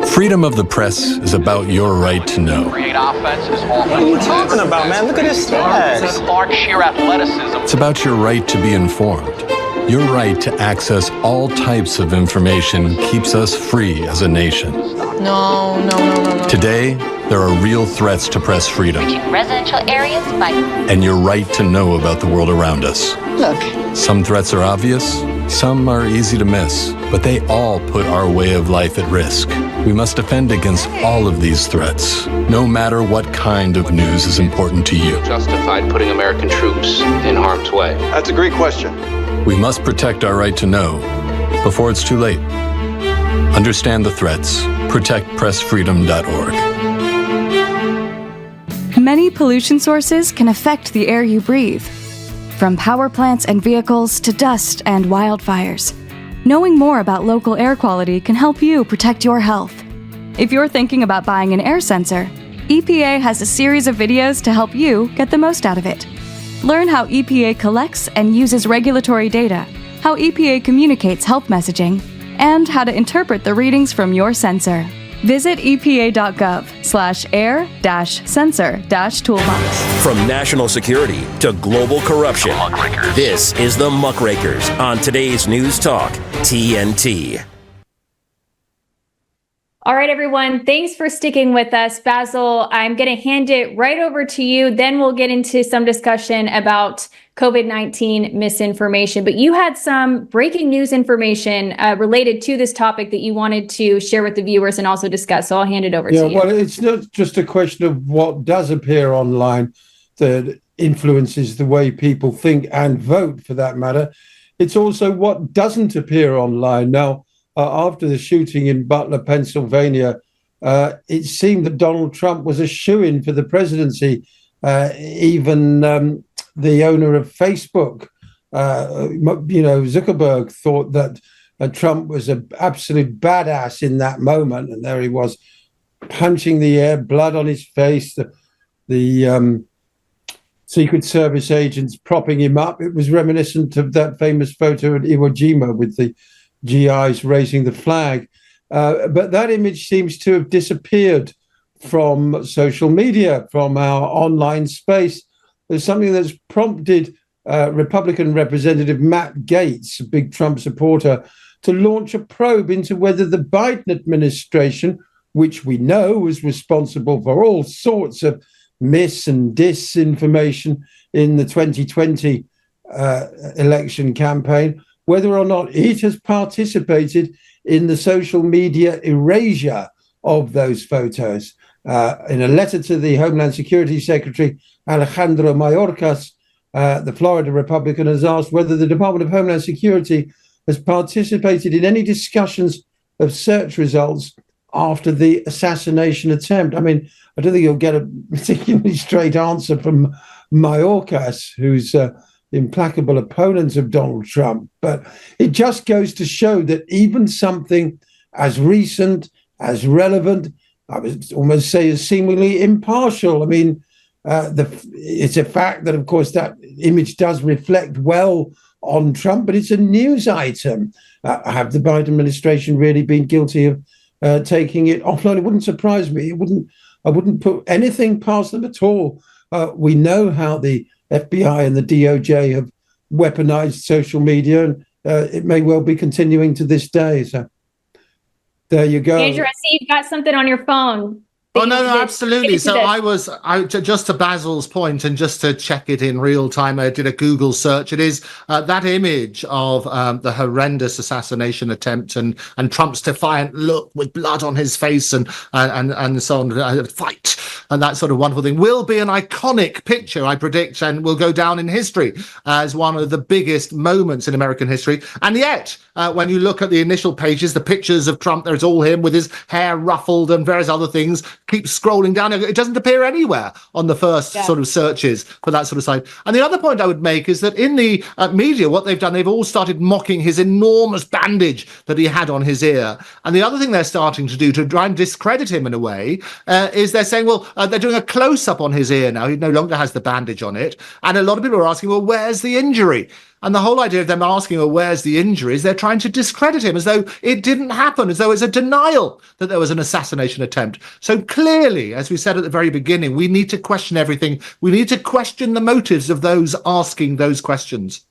Freedom of the press is about your right to know. Create offenses. What are you talking about, man? Look at his stats. Clark sheer athleticism. It's about your right to be informed. Your right to access all types of information keeps us free as a nation. No. Today, there are real threats to press freedom. Residential areas by... And your right to know about the world around us. Look. Some threats are obvious, some are easy to miss, but they all put our way of life at risk. We must defend against all of these threats, no matter what kind of news is important to you. Justified putting American troops in harm's way? That's a great question. We must protect our right to know before it's too late. Understand the threats. ProtectPressFreedom.org. Many pollution sources can affect the air you breathe, from power plants and vehicles to dust and wildfires. Knowing more about local air quality can help you protect your health. If you're thinking about buying an air sensor, EPA has a series of videos to help you get the most out of it. Learn how EPA collects and uses regulatory data, how EPA communicates health messaging, and how to interpret the readings from your sensor. Visit epa.gov/air-sensor-toolbox. From national security to global corruption, this is the Muckrakers on today's News Talk, TNT. All right, everyone. Thanks for sticking with us. Basil, I'm going to hand it right over to you. Then we'll get into some discussion about COVID-19 misinformation. But you had some breaking news information related to this topic that you wanted to share with the viewers and also discuss. So I'll hand it over to you. Yeah, well, it's not just a question of what does appear online that influences the way people think and vote, for that matter. It's also what doesn't appear online. Now, after the shooting in Butler, Pennsylvania, it seemed that Donald Trump was a shoo-in for the presidency. Even the owner of Facebook, Zuckerberg, thought that Trump was an absolute badass in that moment. And there he was, punching the air, blood on his face, the Secret Service agents propping him up. It was reminiscent of that famous photo at Iwo Jima with the GIs raising the flag. But that image seems to have disappeared from social media, from our online space. There's something that's prompted Republican Representative Matt Gaetz, a big Trump supporter, to launch a probe into whether the Biden administration which we know was responsible for all sorts of mis and disinformation in the 2020 election campaign, whether or not it has participated in the social media erasure of those photos. In a letter to the Homeland Security Secretary, Alejandro Mayorkas, the Florida Republican, has asked whether the Department of Homeland Security has participated in any discussions of search results after the assassination attempt. I mean, I don't think you'll get a particularly straight answer from Mayorkas, who's implacable opponent of Donald Trump. But it just goes to show that even something as recent, as relevant, I would almost say as seemingly impartial. I mean, it's a fact that, of course, that image does reflect well on Trump, but it's a news item. Have the Biden administration really been guilty of taking it offline? It wouldn't surprise me. I wouldn't put anything past them at all. We know how the FBI and the DOJ have weaponized social media, and it may well be continuing to this day. So there you go. Andrew, I see you've got something on your phone. Oh, no, absolutely. So just to Basil's point, and just to check it in real time, I did a Google search. It is that image of the horrendous assassination attempt and Trump's defiant look with blood on his face and so on, fight, and that sort of wonderful thing will be an iconic picture, I predict, and will go down in history as one of the biggest moments in American history. And yet, when you look at the initial pages, the pictures of Trump, there's all him with his hair ruffled and various other things. Keep scrolling down. It doesn't appear anywhere on the first sort of searches for that sort of site. And the other point I would make is that in the media, what they've done, they've all started mocking his enormous bandage that he had on his ear. And the other thing they're starting to do to try and discredit him in a way is they're saying, well, they're doing a close-up on his ear now. He no longer has the bandage on it. And a lot of people are asking, well, where's the injury? And the whole idea of them asking, well, where's the injury, is they're trying to discredit him as though it didn't happen, as though it's a denial that there was an assassination attempt. So clearly, as we said at the very beginning, we need to question everything. We need to question the motives of those asking those questions.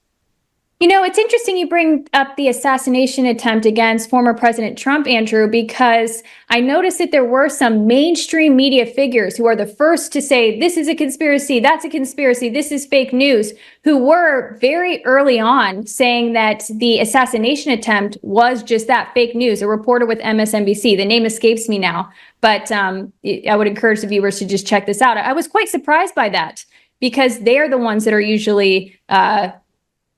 You know, it's interesting you bring up the assassination attempt against former President Trump, Andrew, because I noticed that there were some mainstream media figures who are the first to say, this is a conspiracy, that's a conspiracy, this is fake news, who were very early on saying that the assassination attempt was just that, fake news. A reporter with MSNBC, the name escapes me now, but I would encourage the viewers to just check this out. I was quite surprised by that because they're the ones that are usually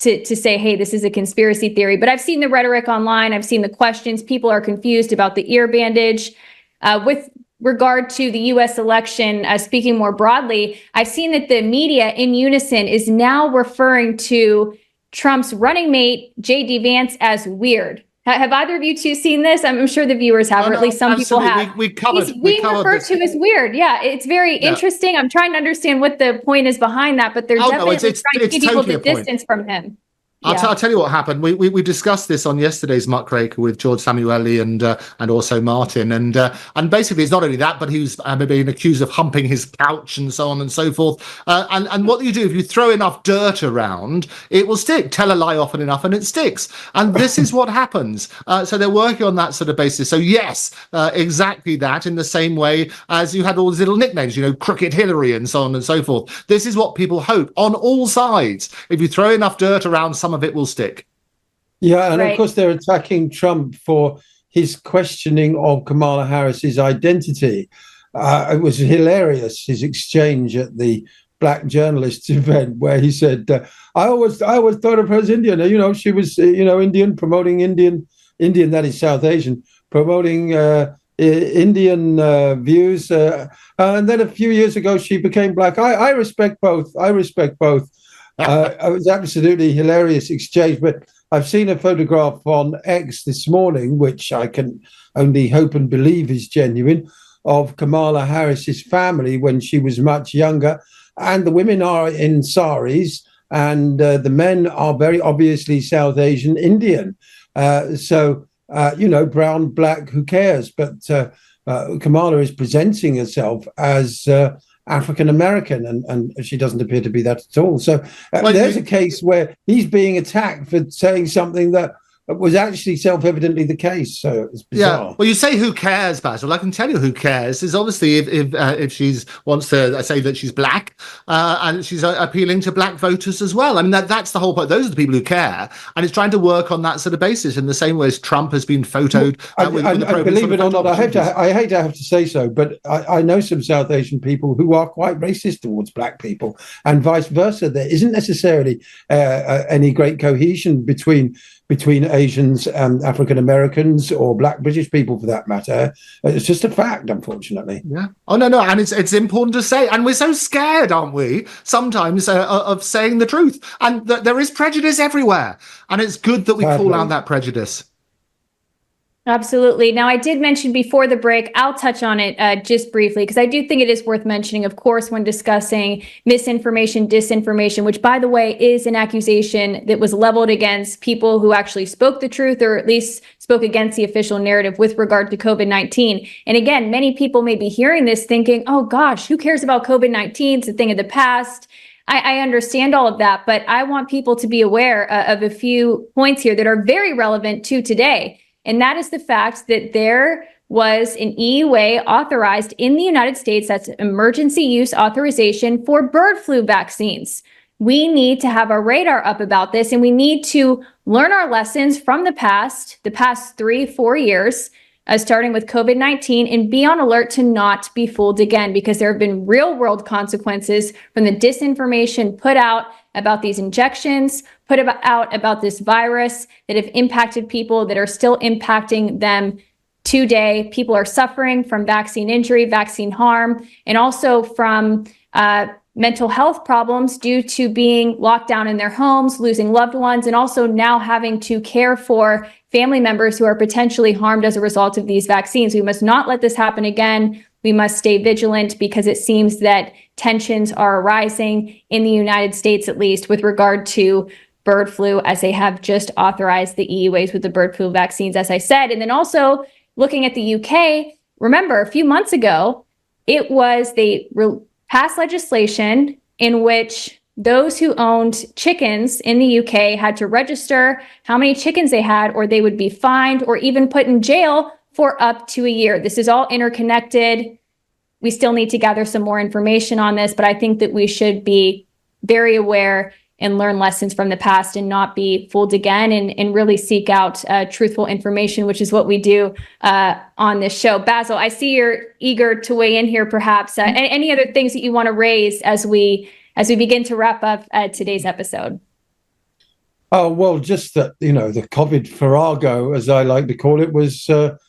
to say, hey, this is a conspiracy theory. But I've seen the rhetoric online. I've seen the questions. People are confused about the ear bandage. With regard to the U.S. election, speaking more broadly, I've seen that the media in unison is now referring to Trump's running mate, J.D. Vance, as weird. Have either of you two seen this? I'm sure the viewers have, or at least some people have. He's being referred to as weird. Yeah, it's very interesting. I'm trying to understand what the point is behind that, but they're definitely trying to give people the distance from him. I'll tell you what happened. We discussed this on yesterday's Muckraker with George Samueli and also Martin. And basically, it's not only that, but he was being accused of humping his couch and so on and so forth. And what you do, if you throw enough dirt around, it will stick. Tell a lie often enough and it sticks. And this is what happens. So they're working on that sort of basis. So yes, exactly that, in the same way as you had all these little nicknames, you know, Crooked Hillary and so on and so forth. This is what people hope on all sides. If you throw enough dirt around, some of it will stick. Yeah, and of course they're attacking Trump for his questioning of Kamala Harris's identity. It was hilarious, his exchange at the Black Journalists event where he said, I always thought of her as Indian. You know, she was, Indian, promoting Indian, that is South Asian, promoting Indian views. And then a few years ago, she became black. I respect both. It was absolutely hilarious exchange, but I've seen a photograph on X this morning, which I can only hope and believe is genuine, of Kamala Harris's family when she was much younger. And the women are in saris and the men are very obviously South Asian Indian. So, brown, black, who cares? But Kamala is presenting herself as African-American, and she doesn't appear to be that at all. So there's a case where he's being attacked for saying something that was actually self-evidently the case. So it's bizarre. Yeah. Well, you say who cares, Basil. I can tell you who cares. Is obviously if she's wants to say that she's black and she's appealing to black voters as well. I mean, that's the whole point. Those are the people who care, and it's trying to work on that sort of basis in the same way as Trump has been photoed. With the believe it or not, I hate to have to say so, but I know some South Asian people who are quite racist towards black people, and vice versa. There isn't necessarily any great cohesion between Asians and African Americans or black British people, for that matter. It's just a fact, unfortunately. Yeah. Oh no, and it's important to say, and we're so scared, aren't we? Sometimes of saying the truth, and there is prejudice everywhere, and it's good that we call out that prejudice. Absolutely. Now, I did mention before the break, I'll touch on it just briefly, because I do think it is worth mentioning, of course, when discussing misinformation, disinformation, which, by the way, is an accusation that was leveled against people who actually spoke the truth, or at least spoke against the official narrative with regard to COVID-19. And again, many people may be hearing this thinking, oh, gosh, who cares about COVID-19? It's a thing of the past. I understand all of that, but I want people to be aware of a few points here that are very relevant to today. And that is the fact that there was an EUA authorized in the United States, that's emergency use authorization for bird flu vaccines. We need to have our radar up about this, and we need to learn our lessons from the past 3-4 years, starting with COVID-19, and be on alert to not be fooled again, because there have been real world consequences from the disinformation put out about these injections, put out about this virus that have impacted people, that are still impacting them today. People are suffering from vaccine injury, vaccine harm, and also from mental health problems due to being locked down in their homes, losing loved ones, and also now having to care for family members who are potentially harmed as a result of these vaccines. We must not let this happen again. We must stay vigilant, because it seems that tensions are arising in the United States, at least with regard to bird flu, as they have just authorized the EUAs with the bird flu vaccines, as I said. And then also looking at the UK, remember a few months ago, they passed legislation in which those who owned chickens in the UK had to register how many chickens they had, or they would be fined or even put in jail for up to a year. This is all interconnected. We still need to gather some more information on this, but I think that we should be very aware and learn lessons from the past and not be fooled again, and really seek out truthful information, which is what we do on this show. Basil, I see you're eager to weigh in here, perhaps. Any other things that you want to raise as we begin to wrap up today's episode? Oh, well, just that, the COVID farrago, as I like to call it, was a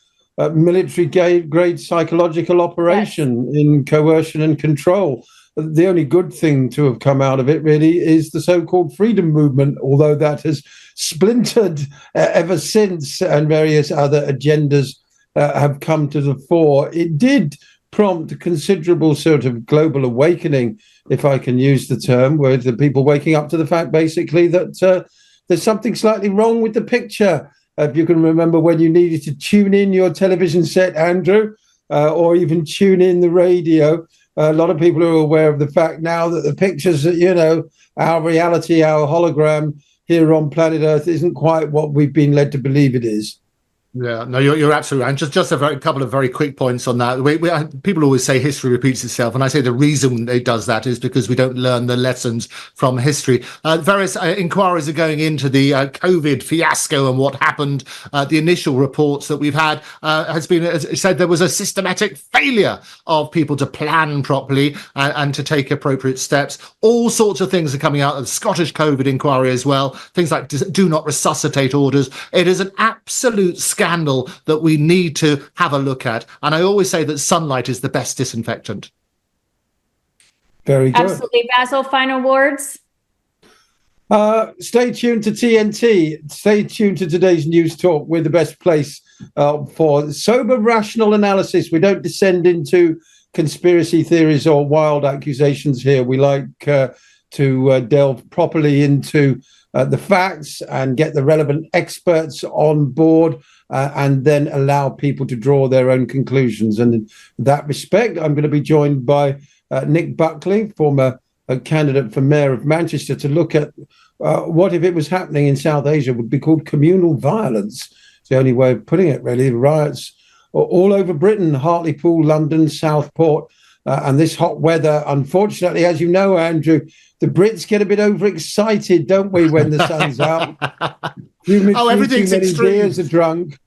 military-grade psychological operation in coercion and control. The only good thing to have come out of it, really, is the so-called freedom movement, although that has splintered ever since, and various other agendas have come to the fore. It did prompt a considerable sort of global awakening, if I can use the term, with the people waking up to the fact, basically, that there's something slightly wrong with the picture. If you can remember when you needed to tune in your television set, Andrew, or even tune in the radio, a lot of people are aware of the fact now that the pictures that, our reality, our hologram here on planet Earth isn't quite what we've been led to believe it is. Yeah, no, you're absolutely right. And just a couple of very quick points on that. People always say history repeats itself, and I say the reason it does that is because we don't learn the lessons from history. Various inquiries are going into the COVID fiasco and what happened. The initial reports that we've had has been said there was a systematic failure of people to plan properly and to take appropriate steps. All sorts of things are coming out of the Scottish COVID inquiry as well. Things like do not resuscitate orders. It is an absolute scandal that we need to have a look at. And I always say that sunlight is the best disinfectant. Very good. Absolutely. Basil, final words? Stay tuned to TNT. Stay tuned to today's News Talk. We're the best place for sober, rational analysis. We don't descend into conspiracy theories or wild accusations here. We like to delve properly into the facts and get the relevant experts on board, and then allow people to draw their own conclusions. And in that respect, I'm going to be joined by Nick Buckley, former candidate for Mayor of Manchester, to look at what if it was happening in South Asia would be called communal violence. It's the only way of putting it, really. Riots all over Britain, Hartlepool, London, Southport, and this hot weather. Unfortunately, as you know, Andrew, the Brits get a bit overexcited, don't we, when the sun's out? Everything's too many extreme. beers are drunk.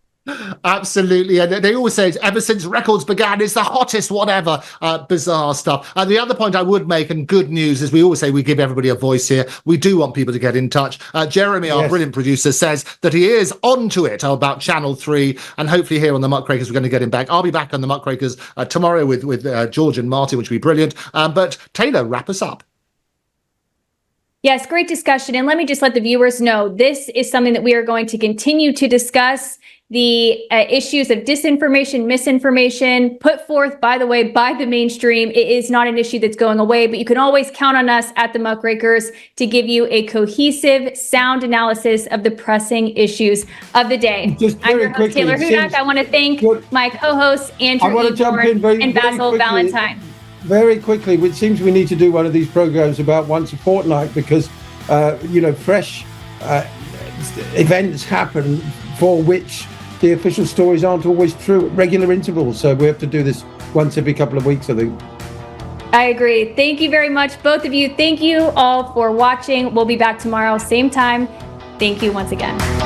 Absolutely. And they always say, ever since records began, it's the hottest whatever. Bizarre stuff. And the other point I would make, and good news, is we always say we give everybody a voice here. We do want people to get in touch. Jeremy, our brilliant producer, says that he is onto it about Channel 3, and hopefully here on the Muckrakers we're going to get him back. I'll be back on the Muckrakers tomorrow with George and Martin, which will be brilliant. But Taylor, wrap us up. Yes, great discussion. And let me just let the viewers know, this is something that we are going to continue to discuss. The issues of disinformation, misinformation put forth, by the way, by the mainstream. It is not an issue that's going away, but you can always count on us at the Muckrakers to give you a cohesive, sound analysis of the pressing issues of the day. I'm your host, Taylor Hudak. I want to thank my co-hosts, Andrew Eborn and Basil Valentine. Very quickly, it seems we need to do one of these programs about once a fortnight because, fresh events happen for which the official stories aren't always true at regular intervals. So we have to do this once every couple of weeks, I think. I agree. Thank you very much, both of you. Thank you all for watching. We'll be back tomorrow, same time. Thank you once again.